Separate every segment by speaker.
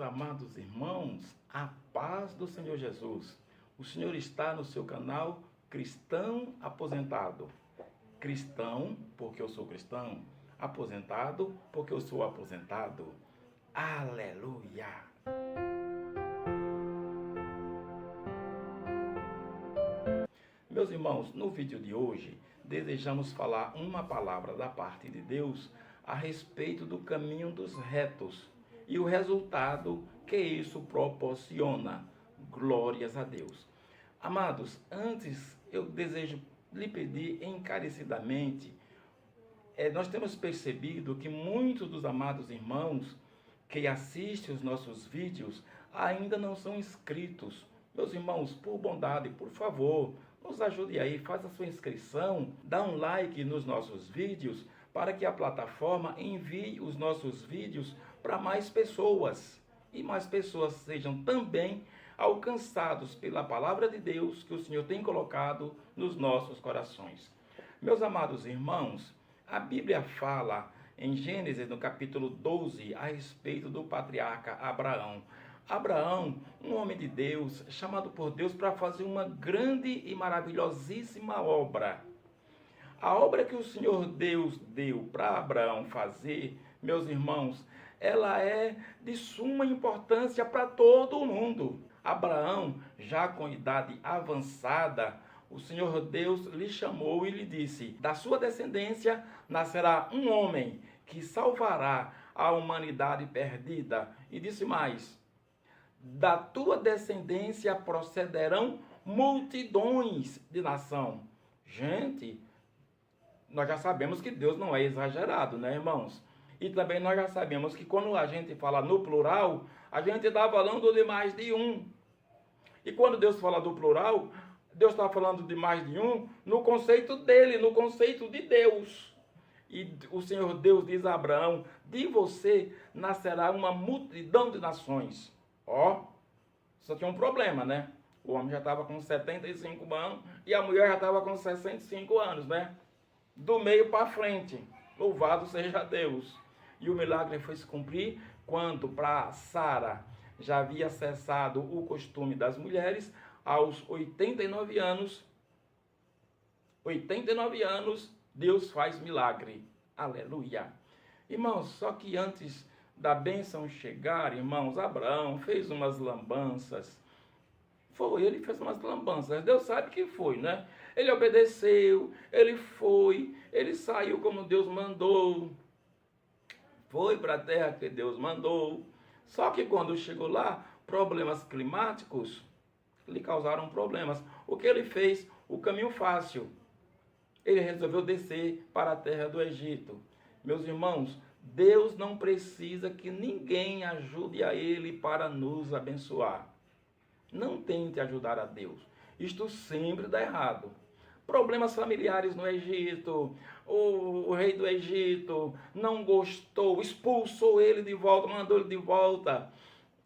Speaker 1: Meus amados irmãos, a paz do Senhor Jesus. O Senhor está no seu canal Cristão Aposentado. Cristão, porque eu sou cristão. Aposentado, porque eu sou aposentado. Aleluia! Meus irmãos, no vídeo de hoje, desejamos falar uma palavra da parte de Deus a respeito do caminho dos retos e o resultado que isso proporciona. Glórias a Deus. Amados, antes eu desejo lhe pedir encarecidamente, nós temos percebido que muitos dos amados irmãos que assistem os nossos vídeos ainda não são inscritos. Meus irmãos, por bondade, por favor, nos ajude aí, faça a sua inscrição, dá um like nos nossos vídeos, para que a plataforma envie os nossos vídeos para mais pessoas. E mais pessoas sejam também alcançados pela palavra de Deus que o Senhor tem colocado nos nossos corações. Meus amados irmãos, a Bíblia fala em Gênesis, no capítulo 12, a respeito do patriarca Abraão. Abraão, um homem de Deus, chamado por Deus para fazer uma grande e maravilhosíssima obra. A obra que o Senhor Deus deu para Abraão fazer, meus irmãos, ela é de suma importância para todo o mundo. Abraão, já com idade avançada, o Senhor Deus lhe chamou e lhe disse: da sua descendência nascerá um homem que salvará a humanidade perdida. E disse mais: da tua descendência procederão multidões de nação. Gente, nós já sabemos que Deus não é exagerado, né, irmãos? E também nós já sabemos que quando a gente fala no plural, a gente está falando de mais de um. E quando Deus fala do plural, Deus está falando de mais de um no conceito dele, no conceito de Deus. E o Senhor Deus diz a Abraão: de você nascerá uma multidão de nações. Ó, só tinha um problema, né? O homem já estava com 75 anos e a mulher já estava com 65 anos, né? Do meio para frente, louvado seja Deus. E o milagre foi se cumprir quando para Sara já havia cessado o costume das mulheres. Aos 89 anos, Deus faz milagre. Aleluia. Irmãos, só que antes da bênção chegar, irmãos, Abraão fez umas lambanças. Ele fez umas lambanças. Deus sabe que foi, né? Ele obedeceu, ele foi, ele saiu como Deus mandou. Foi para a terra que Deus mandou. Só que quando chegou lá, problemas climáticos lhe causaram problemas. O que ele fez? O caminho fácil. Ele resolveu descer para a terra do Egito. Meus irmãos, Deus não precisa que ninguém ajude a ele para nos abençoar. Não tente ajudar a Deus. Isto sempre dá errado. Problemas familiares no Egito. O rei do Egito não gostou, expulsou ele de volta, mandou ele de volta.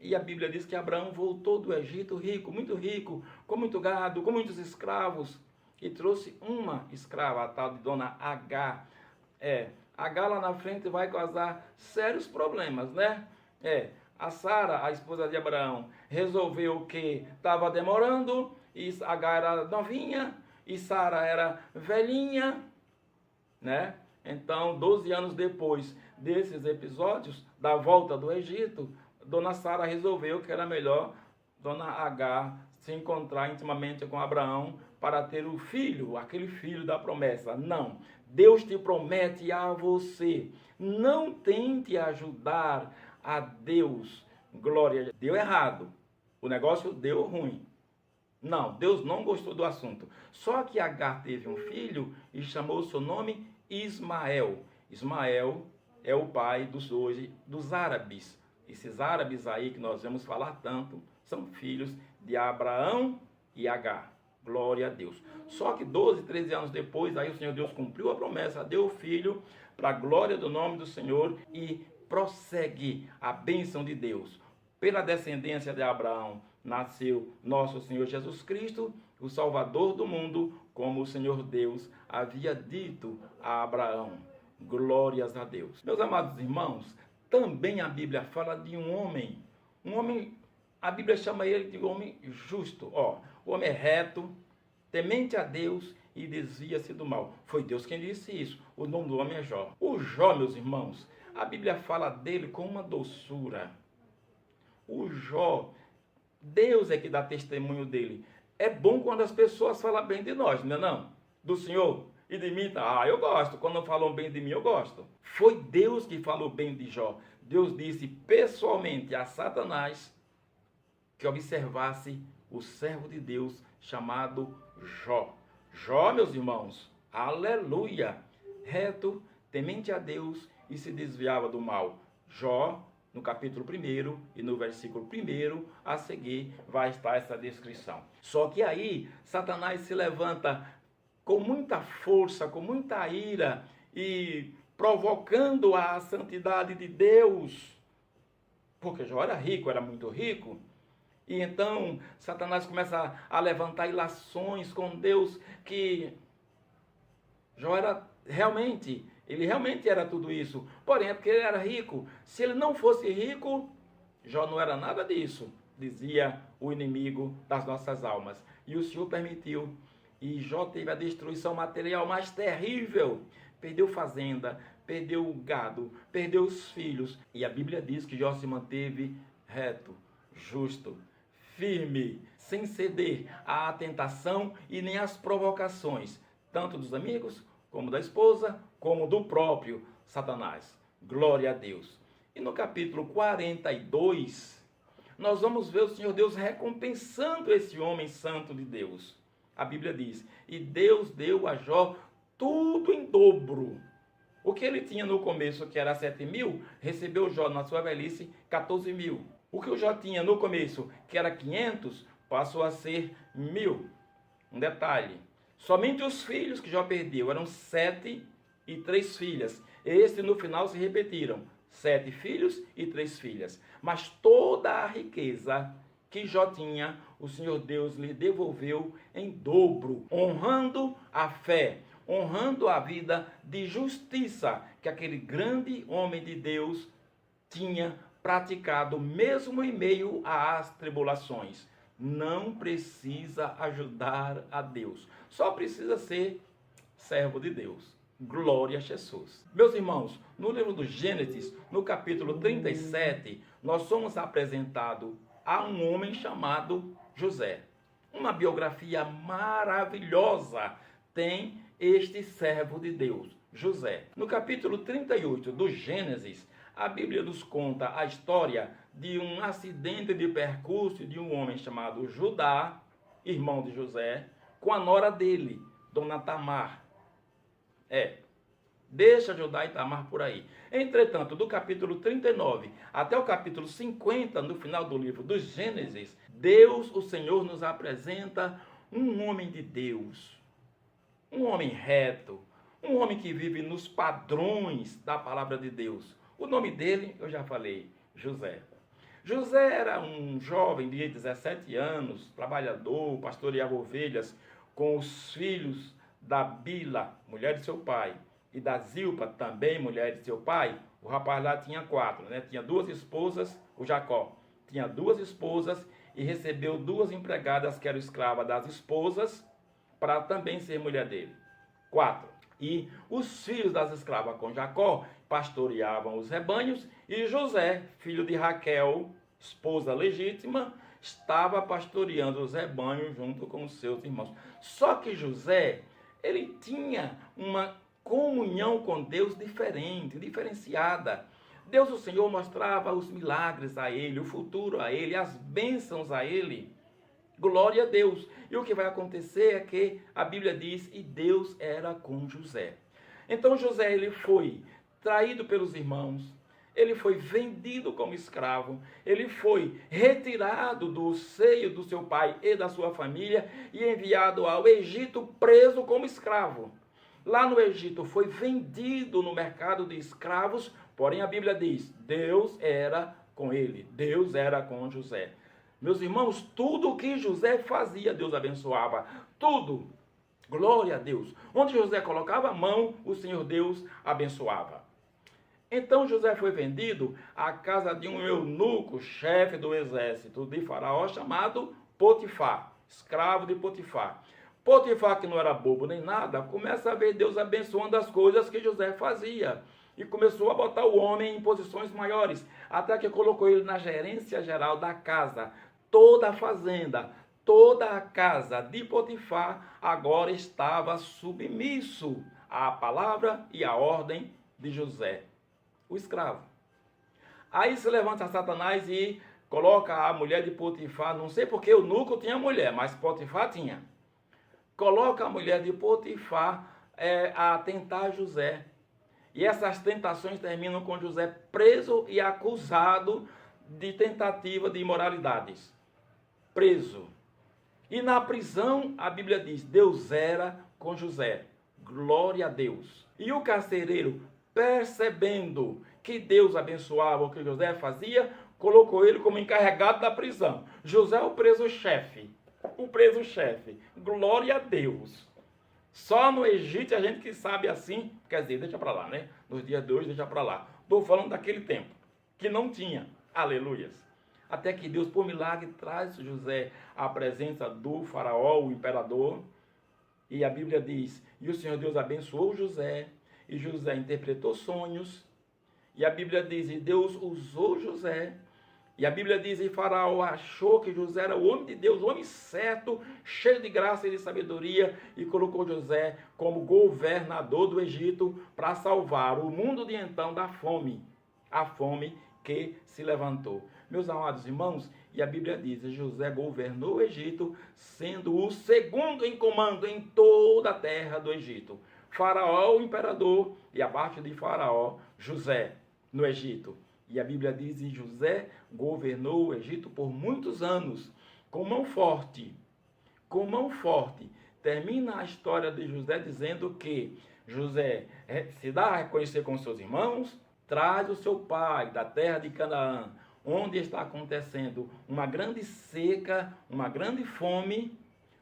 Speaker 1: E a Bíblia diz que Abraão voltou do Egito rico, com muito gado, com muitos escravos. E trouxe uma escrava, a tal de Dona Agar. Agar lá na frente vai causar sérios problemas, né? A Sara, a esposa de Abraão, resolveu que estava demorando, e Agar era novinha, e Sara era velhinha, né? Então, 12 anos depois desses episódios, da volta do Egito, Dona Sara resolveu que era melhor Dona Agar se encontrar intimamente com Abraão para ter o filho, aquele filho da promessa. Não, Deus te promete a você. Não tente ajudar a Deus. Glória, deu errado. O negócio deu ruim. Não, Deus não gostou do assunto. Só que Agar teve um filho e chamou seu nome Ismael. Ismael é o pai dos árabes. Esses árabes aí que nós vamos falar tanto são filhos de Abraão e Agar. Glória a Deus. Só que 12, 13 anos depois, aí o Senhor Deus cumpriu a promessa, deu o filho para a glória do nome do Senhor e prossegue a bênção de Deus. Pela descendência de Abraão nasceu nosso Senhor Jesus Cristo, o Salvador do mundo, como o Senhor Deus havia dito a Abraão. Glórias a Deus. Meus amados irmãos, também a Bíblia fala de um homem Um homem, a Bíblia chama ele de homem justo. Ó, o homem é reto, temente a Deus e desvia-se do mal. Foi Deus quem disse isso. O nome do homem é Jó. O Jó, meus irmãos, a Bíblia fala dele com uma doçura. O Jó, Deus é que dá testemunho dele. É bom quando as pessoas falam bem de nós, não é não? Do Senhor e de mim, tá? Eu gosto. Quando falam bem de mim, eu gosto. Foi Deus que falou bem de Jó. Deus disse pessoalmente a Satanás que observasse o servo de Deus chamado Jó. Jó, meus irmãos, aleluia, reto, temente a Deus e se desviava do mal. Jó, no capítulo 1 e no versículo 1, a seguir vai estar essa descrição. Só que aí, Satanás se levanta com muita força, com muita ira e provocando a santidade de Deus, porque Jó era rico, era muito rico. E então Satanás começa a levantar ilações com Deus, que Jó era realmente, ele realmente era tudo isso. Porém, é porque ele era rico. Se ele não fosse rico, Jó não era nada disso, dizia o inimigo das nossas almas. E o Senhor permitiu. E Jó teve a destruição material mais terrível. Perdeu fazenda, perdeu o gado, perdeu os filhos. E a Bíblia diz que Jó se manteve reto, justo, firme, sem ceder à tentação e nem às provocações, tanto dos amigos, como da esposa, como do próprio Satanás. Glória a Deus. E no capítulo 42, nós vamos ver o Senhor Deus recompensando esse homem santo de Deus. A Bíblia diz, e Deus deu a Jó tudo em dobro. O que ele tinha no começo, que era 7.000, recebeu Jó na sua velhice 14.000. O que o Jó tinha no começo, que era 500, passou a ser 1.000. Um detalhe, somente os filhos que Jó perdeu eram 7 e 3 filhas. Estes no final se repetiram, 7 filhos e 3 filhas. Mas toda a riqueza que Jó tinha, o Senhor Deus lhe devolveu em dobro, honrando a fé, honrando a vida de justiça que aquele grande homem de Deus tinha praticado, mesmo em meio às tribulações. Não precisa ajudar a Deus, só precisa ser servo de Deus. Glória a Jesus. Meus irmãos, no livro do Gênesis, no capítulo 37, nós somos apresentados a um homem chamado José. Uma biografia maravilhosa tem este servo de Deus, José. No capítulo 38 do Gênesis, a Bíblia nos conta a história de um acidente de percurso de um homem chamado Judá, irmão de José, com a nora dele, Dona Tamar. Deixa Judá e Tamar por aí. Entretanto, do capítulo 39 até o capítulo 50, no final do livro do Gênesis, Deus, o Senhor, nos apresenta um homem de Deus, um homem reto, um homem que vive nos padrões da palavra de Deus. O nome dele, eu já falei, José. José era um jovem de 17 anos, trabalhador, pastoreava ovelhas com os filhos da Bila, mulher de seu pai, e da Zilpa, também mulher de seu pai. O rapaz lá tinha 4, né? Tinha 2 esposas, o Jacó tinha 2 esposas e recebeu 2 empregadas que eram escravas das esposas para também ser mulher dele. 4. E os filhos das escravas com Jacó pastoreavam os rebanhos e José, filho de Raquel, esposa legítima, estava pastoreando os rebanhos junto com os seus irmãos. Só que José, ele tinha uma comunhão com Deus diferente, diferenciada. Deus, o Senhor, mostrava os milagres a ele, o futuro a ele, as bênçãos a ele. Glória a Deus. E o que vai acontecer é que a Bíblia diz, e Deus era com José. Então José, ele foi traído pelos irmãos, ele foi vendido como escravo, ele foi retirado do seio do seu pai e da sua família e enviado ao Egito preso como escravo. Lá no Egito foi vendido no mercado de escravos, porém a Bíblia diz, Deus era com ele, Deus era com José. Meus irmãos, tudo o que José fazia, Deus abençoava, tudo. Glória a Deus. Onde José colocava a mão, o Senhor Deus abençoava. Então José foi vendido à casa de um eunuco, chefe do exército de Faraó, chamado Potifar, escravo de Potifar. Potifar, que não era bobo nem nada, começa a ver Deus abençoando as coisas que José fazia. E começou a botar o homem em posições maiores, até que colocou ele na gerência geral da casa. Toda a fazenda, toda a casa de Potifar agora estava submisso à palavra e à ordem de José, o escravo. Aí se levanta Satanás e coloca a mulher de Potifar, não sei porque o eunuco tinha mulher, mas Potifar tinha. Coloca a mulher de Potifar a tentar José. E essas tentações terminam com José preso e acusado de tentativa de imoralidades. Preso. E na prisão, a Bíblia diz, Deus era com José. Glória a Deus. E o carcereiro, percebendo que Deus abençoava o que José fazia, colocou ele como encarregado da prisão. José é o preso-chefe. O preso-chefe. Glória a Deus. Só no Egito a gente que sabe assim, quer dizer, deixa para lá, né? Nos dias de hoje, deixa para lá. Estou falando daquele tempo, que não tinha. Aleluias. Até que Deus, por milagre, traz José à presença do faraó, o imperador. E a Bíblia diz, e o Senhor Deus abençoou José, e José interpretou sonhos. E a Bíblia diz, e Deus usou José. E a Bíblia diz, e Faraó achou que José era o homem de Deus, o homem certo, cheio de graça e de sabedoria, e colocou José como governador do Egito para salvar o mundo de então da fome, a fome que se levantou. Meus amados irmãos, e a Bíblia diz, José governou o Egito, sendo o segundo em comando em toda a terra do Egito. Faraó, o imperador, e abaixo de Faraó, José, no Egito. E a Bíblia diz, e José governou o Egito por muitos anos, com mão forte. Com mão forte. Termina a história de José dizendo que José se dá a reconhecer com seus irmãos, traz o seu pai da terra de Canaã, onde está acontecendo uma grande seca, uma grande fome,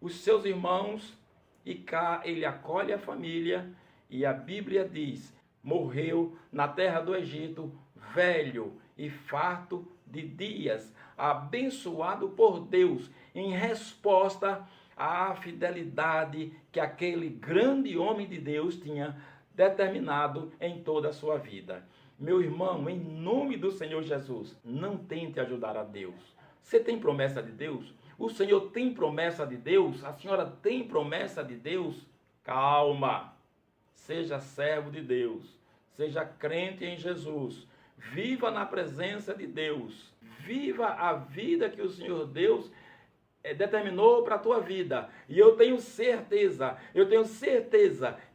Speaker 1: os seus irmãos, e cá ele acolhe a família, e a Bíblia diz, morreu na terra do Egito, velho e farto de dias, abençoado por Deus, em resposta à fidelidade que aquele grande homem de Deus tinha determinado em toda a sua vida. Meu irmão, em nome do Senhor Jesus, não tente ajudar a Deus. Você tem promessa de Deus? O Senhor tem promessa de Deus? A senhora tem promessa de Deus? Calma. Seja servo de Deus. Seja crente em Jesus. Viva na presença de Deus. Viva a vida que o Senhor Deus determinou para a tua vida. E eu tenho certeza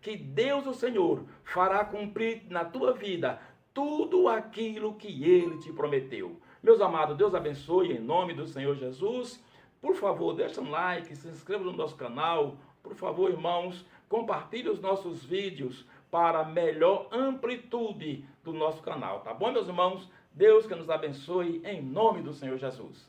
Speaker 1: que Deus, o Senhor, fará cumprir na tua vida tudo aquilo que Ele te prometeu. Meus amados, Deus abençoe em nome do Senhor Jesus. Por favor, deixa um like, se inscreva no nosso canal. Por favor, irmãos, compartilhe os nossos vídeos para melhor amplitude do nosso canal. Tá bom, meus irmãos? Deus que nos abençoe em nome do Senhor Jesus.